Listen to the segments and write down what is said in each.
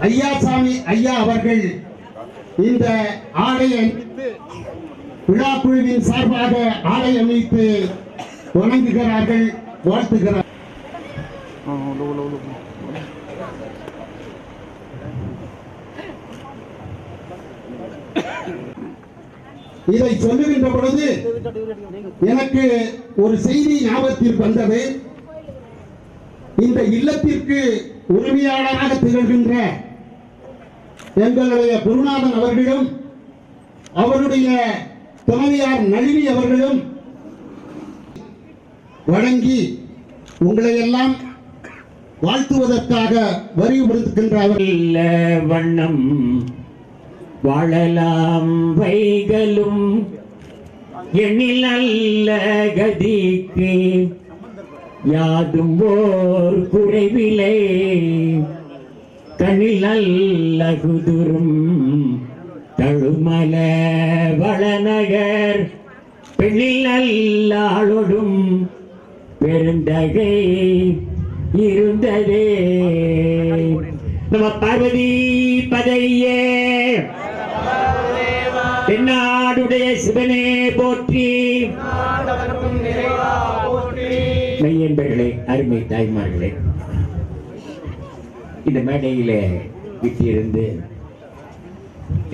ஐயாசாமி ஐயா அவர்கள் இந்த ஆலய விழா குழுவின் சார்பாக ஆலய அமைத்து வணங்குகிறார்கள், வாழ்த்துகிறார். இதை சொல்லுகின்ற பொழுது எனக்கு ஒரு செய்தி ஞாபகத்திற்கு வந்தது. இந்த இல்லத்திற்கு உரிமையாளராக திகழ்கின்ற எங்களுடைய குருநாதன் அவர்களும் அவருடைய துணைவியார் நளினி அவர்களும் வழங்கி உங்களை எல்லாம் வாழ்த்துவதற்காக வரிவுறுத்துகின்ற வண்ணம் வாழலாம் வைகளும் எண்ணில் நல்ல கதிக்கு யாதும் ஓர் குறைவிலை கண்ணில் நல்ல குதுரும் தழுமல வளநகர் பெண்ணில் நல்ல ஆளோடும் பெருந்தகை இருந்ததே. நம்ம பார்வதி பதையே தென்னாடுடைய சிவனே போற்றி. மெய்யன்பர்களே, அருமை தாய்மார்களே, இந்த மேடையிலே விட்டிருந்து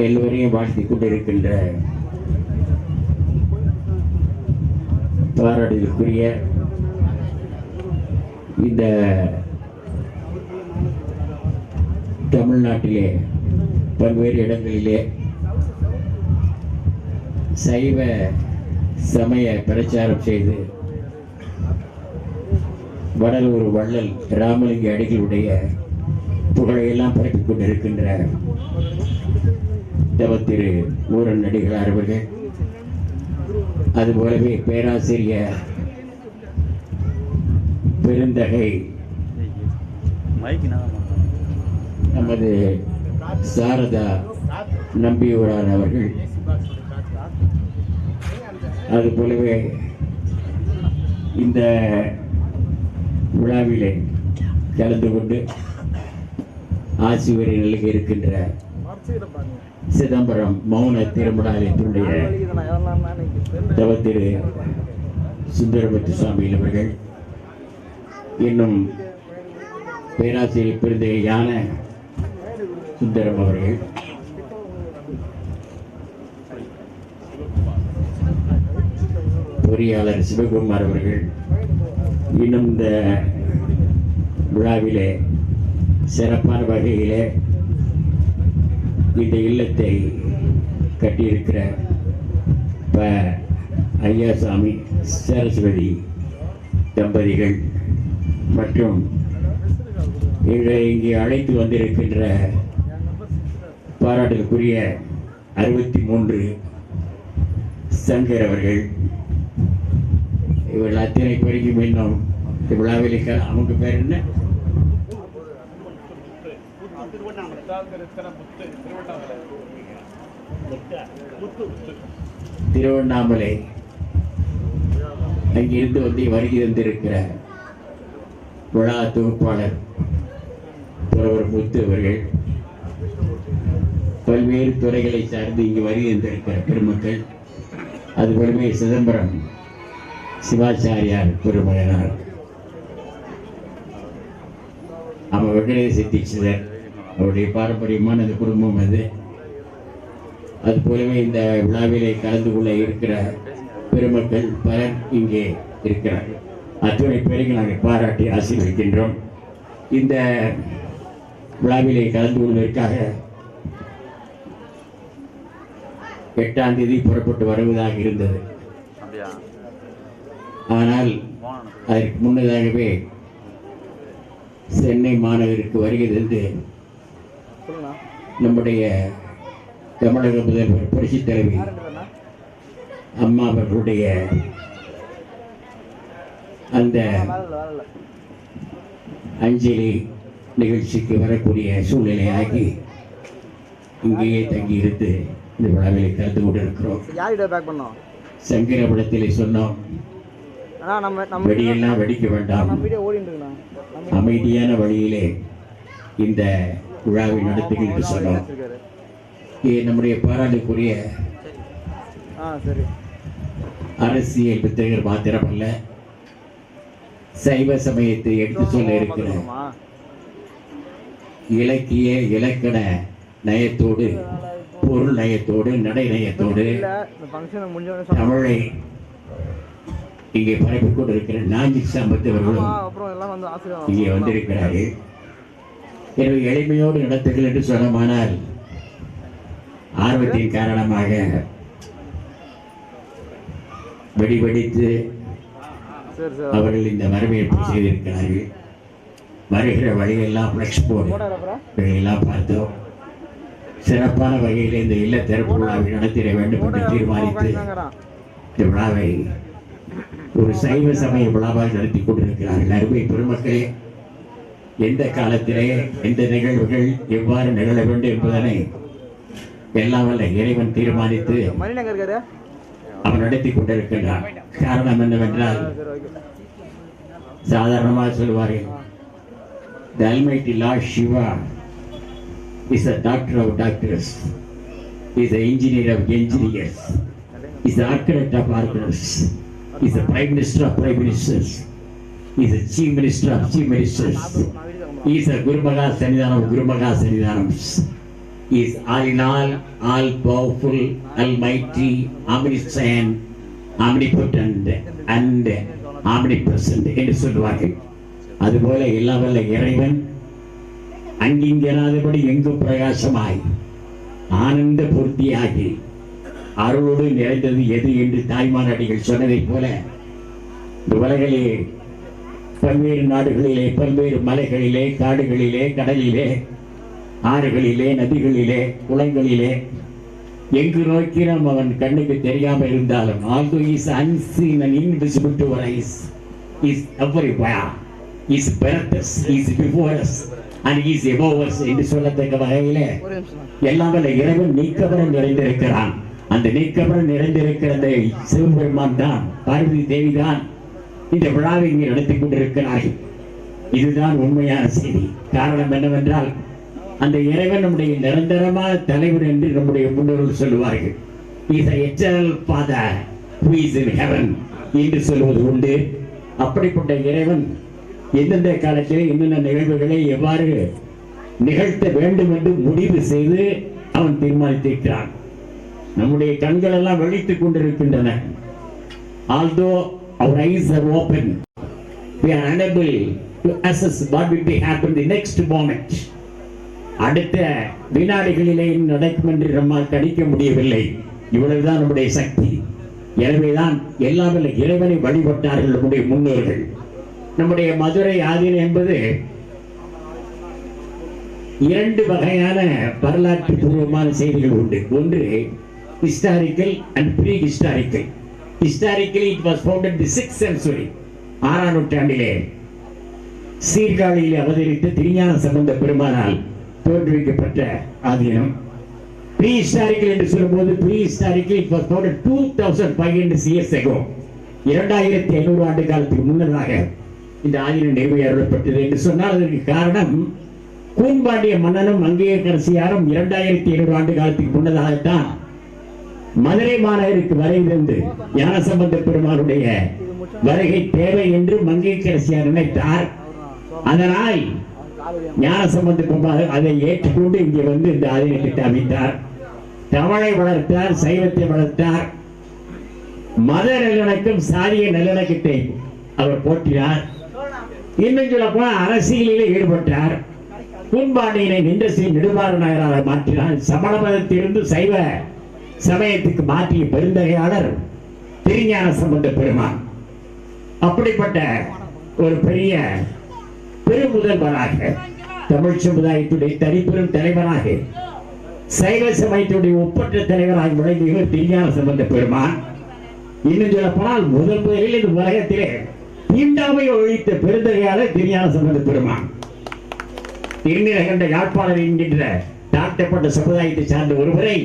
எல்லோரையும் வாழ்த்தி கொண்டிருக்கின்ற பாராட்டுதலுக்குரிய இந்த தமிழ்நாட்டிலே பல்வேறு இடங்களிலே சைவ சமய பிரச்சாரம் செய்து வடலூர் வள்ளல் ராமலிங்க அடிகளுடைய புகழையெல்லாம் பரப்பிக் கொண்டிருக்கின்ற திரு ஊரன் அடிகளார் அவர்கள், அதுபோலவே பேராசிரியர் பெருந்தகை நமது சாரதா நம்பியூரான் அவர்கள், அதுபோலவே இந்த விழாவிலே கலந்து கொண்டு ஆசி உரை நிலைக்கு இருக்கின்ற சிதம்பரம் மௌன திருமணாலயத்தினுடைய திரு சுந்தரமூர்த்தி சுவாமி அவர்கள், இன்னும் பேராசிரியர் பெருந்தகையான சுந்தரம் அவர்கள், பொறியாளர் சிவகுமார் அவர்கள், இன்னும் இந்த விழாவிலே சிறப்பான வகையிலே இந்த இல்லத்தை கட்டியிருக்கிற ஐயாசாமி சரஸ்வதி தம்பதிகள் மற்றும் எங்களை இங்கே அழைத்து வந்திருக்கின்ற பாராட்டுக்குரிய 63 சங்கர் அவர்கள், இவர்கள் அத்தனை பேருக்கும் இன்னும் விழாவில் அவங்க பேர் என்ன, திருவண்ணாமலை அங்கிருந்து வந்து வருகை தந்திருக்கிற விழா தொகுப்பாளர் புலவர் முத்து அவர்கள், பல்வேறு துறைகளை சார்ந்து இங்கு வருகை தந்திருக்கிற பெருமக்கள், அதுபோலவே சிதம்பரம் சிவாச்சாரியார் பெருமகனார் நம்ம வெங்கடேச தீட்சிதர் அவருடைய பாரம்பரியமான அந்த குடும்பம் அது போலவே இந்த விழாவிலே கலந்து கொள்ள இருக்கிற பெருமக்கள் பலர் இங்கே இருக்கிறார்கள். அத்துணை பேருக்கு நாங்கள் பாராட்டி ஆசீர்வதிக்கின்றோம். இந்த விழாவிலே கலந்து கொள்வதற்காக 8ஆம் தேதி புறப்பட்டு வருவதாக இருந்தது. ஆனால் அதற்கு முன்னதாகவே சென்னை மாநகருக்கு வருகை தந்து நம்முடைய தமிழக முதல்வர் புரட்சித் தலைவி அம்மா அவர்களுடைய அந்த அஞ்சலி நிகழ்ச்சிக்கு வரக்கூடிய சூழ்நிலை ஆகி இங்கேயே தங்கி இருந்து இந்த விழாவிலே கலந்து கொண்டிருக்கிறோம். சங்கரபுரத்திலே சொன்னோம், வெடியெல்லாம் வெடிக்க வேண்டாம், அமைதியான வழியிலே இந்த விழாவை நடத்துகின்ற சொன்னோம். நம்முடைய பாராட்டுக்குரிய அரசியல் புத்தகர் மாத்திரமல்ல, சைவ சமயத்தை எடுத்து சொல்ல இருக்கிற இலக்கிய இலக்கண நயத்தோடு, பொருள் நயத்தோடு, நடை நயத்தோடு தமிழை இங்கே பரப்பிக் கொண்டிருக்கிற நாஞ்சி சாம்பத்தவர்களும் இங்கே வந்திருக்கிறார்கள். எனவே எளிமையோடு நடத்துங்கள் என்று சொன்னமானால் ஆர்வத்தின் காரணமாக வெடிவெடித்து அவர்கள் இந்த வரவேற்பு செய்திருக்கிறார்கள். வருகிற வழியெல்லாம் ஃப்ளெக்ஸ் போர்டு இவையெல்லாம் பார்த்தோம். சிறப்பான வகையில் இந்த இல்ல திறப்பு விழாவை நடத்திட வேண்டும் என்று தீர்மானித்து இந்த விழாவை ஒரு சைவ சமய விழாவாக நடத்தி கொண்டிருக்கிறார்கள். அருமை பெருமக்களே, எந்த காலத்திலே எந்த நிகழ்வுகள் எவ்வாறு நிகழ வேண்டும் என்பதனை எல்லாம் வல்ல இறைவன் தீர்மானித்து அவன் நடத்தி கொண்டிருக்கின்றான். காரணம் என்னவென்றால், சாதாரணமாக சொல்வார்கள், the Almighty Lord Shiva is a doctor of doctors, is an engineer of engineers, is an architect of architects, is a prime minister of prime ministers, is a chief minister of chief ministers, is a Guru Maha Sanidhanam of Guru Maha Sanidhanams, is all in all powerful, almighty, omniscient, omnipotent and omnipresent என்று சொல்வார்கள். அதுபோல எல்லாம் வல்ல இறைவன் அங்கிங்கராதபடி எங்கும் பிரகாசமாய் ஆனந்த பூர்த்தியாகி அருளோடு நிறைந்தது எது என்று தாய்மானடிகள் சொன்னதைப் போல இந்த உலகிலே பல்வேறு நாடுகளிலே, பல்வேறு மலைகளிலே, காடுகளிலே, கடலிலே, ஆறுகளிலே, நதிகளிலே, குளங்களிலே எங்கு நோக்கினும் அவன் கண்ணுக்கு தெரியாமல் இருந்தாலும், although he is unseen and invisible to our eyes, he is everywhere, he is beneath us, he is before us and he is above us என்று சொல்லத்தக்க வகையிலே எல்லாம் வல்ல இறைவன் நீக்கவர நிறைந்திருக்கிறான். அந்த நீக்கவர நிறைந்திருக்கிற அந்த சிவபெருமான் தான், பார்வதி தேவி தான் இந்த விழாவை இங்கே நடத்தி கொண்டிருக்கிறார்கள். இதுதான் உண்மையான செய்தி. காரணம் என்னவென்றால், அந்த இறைவன் நம்முடைய நிரந்தரமான தலைவர் என்று நம்முடைய முன்னோர்கள் சொல்லுவார்கள். Is a eternal father who is in heaven என்று சொல்வது உண்டு. அப்படிப்பட்ட இறைவன் எந்தெந்த காலத்திலே என்னென்ன நிகழ்வுகளை எவ்வாறு நிகழ்த்த வேண்டும் என்று முடிவு செய்து அவன் தீர்மானித்திருக்கிறான். நம்முடைய கண்கள் எல்லாம் விழித்துக் கொண்டிருக்கின்றன. Although our eyes are open, we are unable to assess what will be happen the next moment. அடுத்த வினாடிகளிலே நடக்கும் என்று நம்மால் கணிக்க முடியவில்லை. இவ்வளவுதான் நம்முடைய சக்தி. எனவேதான் எல்லாம் வல்ல இறைவனை வழிபட்டார்கள் நம்முடைய முன்னோர்கள். நம்முடைய மதுரை ஆதீனம் என்பது இரண்டு வகையான வரலாற்று பூர்வமான செய்திகள் உண்டு. ஒன்று historical and prehistorical. Historically it was founded in the 6th century, 6ஆம் நூற்றாண்டிலே சீர்காழியிலே அவதரித்த திருஞான சம்பந்த பெருமானால் தோற்றுவிக்கப்பட்ட ஆதீனம். ப்ரீ ஹிஸ்டாரிக்கல் என்று சொல்லும்போது, prehistorical it was founded 2500 years ago, 2500 ஆண்டு காலத்துக்கு முன்னதாக இந்த ஆதீனம் நிறைவேற்றப்பட்டது என்று சொன்னால் அதற்கு காரணம், கூன்பாண்டிய மன்னனும் மங்கையர்க்கரசியாரும் 2500 ஆண்டு காலத்துக்கு முன்னதாகத்தான் மதுரை மாநகருக்கு வரைந்திருந்து ஞானசம்பந்த பெருமானுடைய வருகை தேவை என்று மங்கையர்க்கரசியார் நினைத்தார். அதனால் ஞானசம்பந்த பெருமாள் அதை ஏற்றுக்கொண்டு இங்கே வந்து இந்த ஆதீனத்தை அமைத்தார். தமிழை வளர்த்தார், சைவத்தை வளர்த்தார், மத நல்லிணக்கம், சாதிய நல்லிணக்கத்தை அவர் போற்றினார். இன்னும் சொல்ல போன அரசியலிலே ஈடுபட்டார். கூன்பாண்டியனை நின்றசி நெடுமாறனாக மாற்றினார். சமண மதத்திலிருந்து சைவ சமயத்துக்கு மாற்றிய பெருந்தகையாளர் திருஞான சம்பந்த பெருமான். அப்படிப்பட்ட ஒரு பெரிய பெருமுதல்வராக, தமிழ் சமுதாயத்துடைய தனிப்பெரும் தலைவராக, சைவ சமயத்துடைய ஒப்பற்ற தலைவராக விளங்கியவர் திருஞான சம்பந்த பெருமான். இன்னும் சொல்ல போனால் முதலில் இந்த உலகத்திலே தீண்டாமை ஒழித்த பெருந்தகையாளர் திருஞான சம்பந்த பெருமான். திருநீலகண்ட யாழ்ப்பாணர் என்கின்ற தாழ்த்தப்பட்ட சமுதாயத்தை சார்ந்த ஒருவரை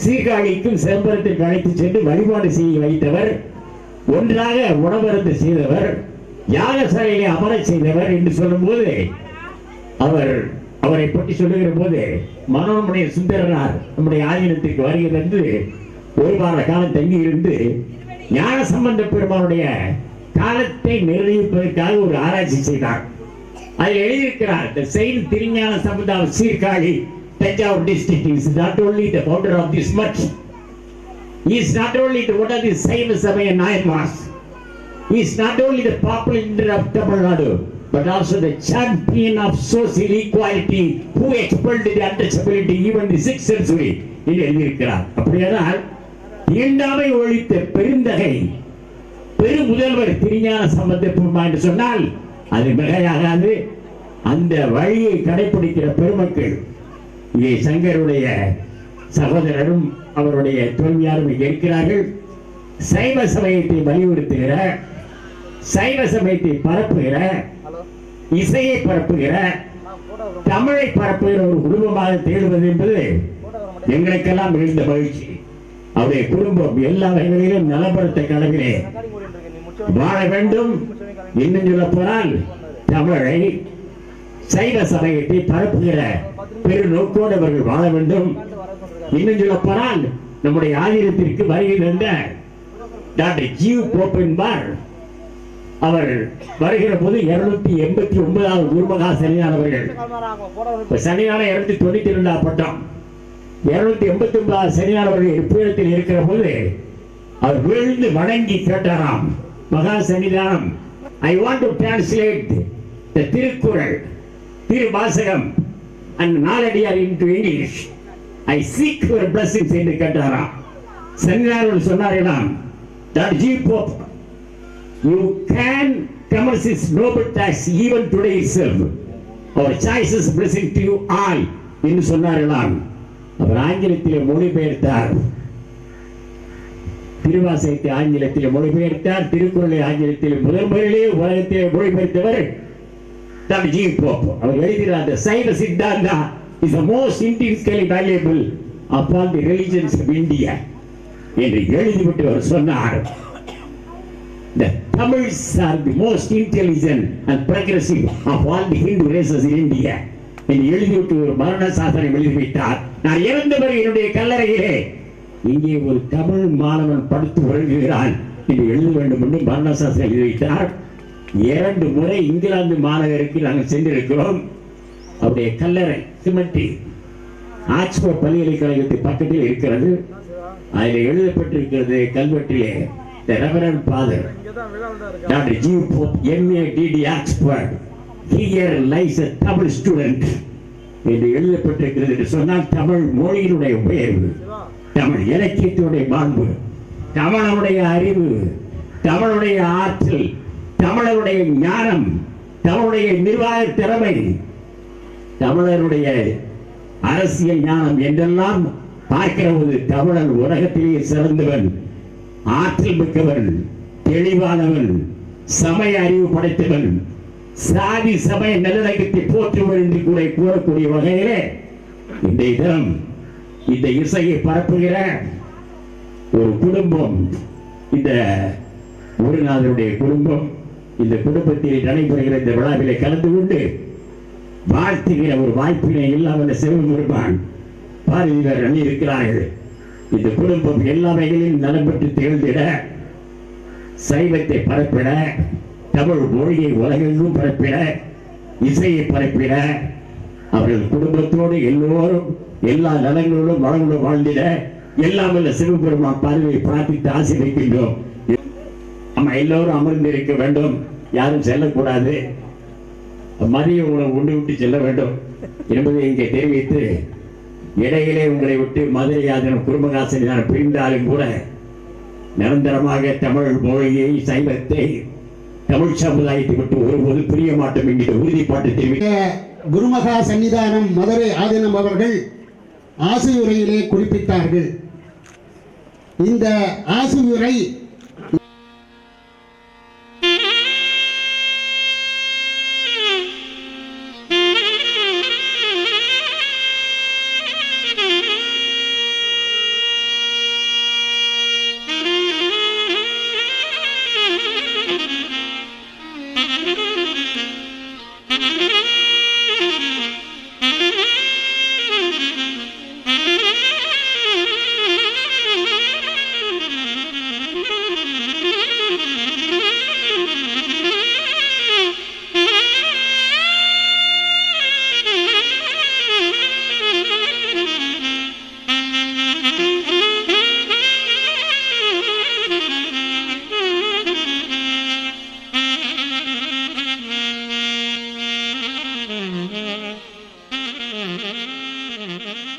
சீர்காழிக்கும் சிதம்பரத்திற்கு அழைத்து சென்று வழிபாடு செய்ய வைத்தவர், ஒன்றாக உணவருந்து செய்தவர், யாகசாலையிலே அமர செய்தவர் என்று சொல்லும் போது அவர் அவரை பற்றி சொல்லுகிற போது மனோன்மணிய சுந்தரனார் நம்முடைய ஆதீனத்திற்கு வருகிறது ஒரு வார காலம் தங்கி இருந்து ஞான சம்பந்த பெருமானுடைய காலத்தை நிர்ணயிப்பதற்காக ஒரு ஆராய்ச்சி செய்தார். அதில் எழுதியிருக்கிறார், the saint திருஞான சம்பந்தம் Sirkazhi Tanjavur district is not only the founder of this much, he is not only the one of the Saiva Samaya Nayanmas, he is not only the popular leader of Tamil Nadu, but also the champion of social equality who expelled the untouchability even in the 6th century. என்று எழுதியிருக்கிறார். அப்படியானால் தீண்டாமை ஒழித்த பெருந்தகை பெரு முதல்வர் திருஞான சம்பந்த பெருமான் என்று சொன்னால் அது மிகையாகாது. அந்த வழியை கடைபிடிக்கிற பெருமக்கள் இங்கே சங்கருடைய சகோதரரும் அவருடைய தோல்வியாரும் இங்கே இருக்கிறார்கள். சைவ சமயத்தை வலியுறுத்துகிற, சைவ சமயத்தை பரப்புகிற, இசையை பரப்புகிற, தமிழை பரப்புகிற ஒரு குடும்பமாக திகழ்வது என்பது எங்களுக்கெல்லாம் மிகுந்த மகிழ்ச்சி. அவருடைய குடும்பம் எல்லா வகைகளிலும் நலப்படுத்த கடவிலே வாழ வேண்டும். இன்னும் சொல்ல போனால் தமிழை சைவ சமயத்தை பரப்புகிற பெரு நோக்கோடு அவர்கள் வாழ வேண்டும். இன்னும் சொல்ல போனால் நம்முடைய ஆதீனத்திற்கு வருகை தந்த டாக்டர் ஜீவ் கோப்பன்பார் அவர் வருகிற போது 289வது குருமகா சன்னிதானவர்கள். சன்னிதான 292 பட்டம் 289 சன்னிதானவர்கள் எப்பீடத்தில் இருக்கிற போது அவர் விழுந்து வணங்கி கேட்டாராம், மகா சன்னிதானம், I want to translate the Thirukkural Thiruvasagam and Naladiyar into English. I seek your blessings என்று கேட்டாராம். சன்னிதானவர்கள் சொன்னார்களாம், Dr. G. Pope, you can commence this noble task even today itself. Our choice is blessing to you all என்று சொன்னார்களாம். அவர் ஆங்கிலத்திலே மொழிபெயர்த்தார். திருவாசகத்தை ஆங்கிலத்தில் மொழிபெயர்த்தார். திருக்குறளை ஆங்கிலத்தில் முதல் முறையிலே உலகத்திலே மொழிபெயர்த்தவர் டாக்டர் ஜி போப். அவர் எழுதுகிறார், the Saiva Siddhanta is the most intrinsically valuable of all the religions of India என்று எழுதிவிட்டு அவர் சொன்னார், the Tamils are the most intelligent and progressive of all the Hindu races in India என்று எழுதிவிட்டு ஒரு மரண சாசனம் எழுதிவிட்டார். நான் இறந்தவர் என்னுடைய கல்லறையிலே இங்கே ஒரு தமிழ் மாணவன் படுத்து உறங்குகிறான் என்று எழுத வேண்டும் என்று மரண சாசனம் எழுதிவிட்டார். 2 முறை இங்கிலாந்து மாநகருக்கு நாங்கள் சென்றிருக்கிறோம். அவருடைய கல்லறை சிமெண்டி ஆக்ஸ்போர்ட் பல்கலைக்கழகத்தின் பக்கத்தில் இருக்கிறது. அதில் எழுதப்பட்டிருக்கிறது கல்வெட்டிலே, the Reverend Father Dr. G. Pope M.A.D.D. Oxford, here lies a Tamil student என்று எழுதப்பட்டிருக்கிறது. என்று சொன்னால் தமிழ் மொழியினுடைய உயர்வு, தமிழ் இலக்கியத்தினுடைய மாண்பு, தமிழனுடைய அறிவு, தமிழுடைய ஆற்றல், தமிழருடைய ஞானம், தமிழுடைய நிர்வாக திறமை, தமிழருடைய அரசியல் ஞானம் என்றெல்லாம் பார்க்கிற போது தமிழன் உலகத்திலேயே சிறந்தவன், ஆற்றல் மிக்கவன், தெளிவானவன், சமய அறிவு படைத்தவன், சாதி சமய நல்லடக்கத்தை போற்றுவன் என்று கூட கூறக்கூடிய வகையிலே இன்றைய தினம் இந்த இசையை பரப்புகிற ஒரு குடும்பம், இந்த குருநாதருடைய குடும்பம், இந்த குடும்பத்தில் நடைபெறுகிற இந்த விழாவிலே கலந்து கொண்டு வாழ்த்துகிற ஒரு வாய்ப்பினை இல்லாமல் சிவபெருமான் பாரதியார் அணி இருக்கிறார்கள். இந்த குடும்பம் எல்லா வகையிலும் நலம் பெற்று திகழ்ந்திட, சைவத்தை பரப்பிட, தமிழ் மொழியை உலகெங்கும் பரப்பிட, இசையை பரப்பிட, அவர்கள் குடும்பத்தோடு எல்லோரும் எல்லா நலங்களோடும் வளங்களோடு வாழ்ந்திட எல்லாம் வல்ல சிவபெருமான் பார்வையை பிரார்த்தித்து ஆசை வைக்கின்றோம். நம்ம எல்லோரும் அமர்ந்திருக்க வேண்டும், யாரும் செல்லக்கூடாது, மதிய உணவு உண்டு விட்டு செல்ல வேண்டும் என்பதை இங்கே தெரிவித்து, இடையிலே உங்களை விட்டு மதுரை ஆதீனம் குடும்பகாசனியான பிரிந்தாலும் கூட நிரந்தரமாக தமிழ் மொழியை, சைவத்தை, தமிழ் சமுதாயத்தை விட்டு ஒருபோது பிரிய மாட்டோம் என்கிற உறுதிப்பாட்டை தெரிவிக்க குருமகா சன்னிதானம் மதுரை ஆதீனம் அவர்கள் ஆசியுரையிலே குறிப்பிட்டார்கள். இந்த ஆசியுரை Thank you.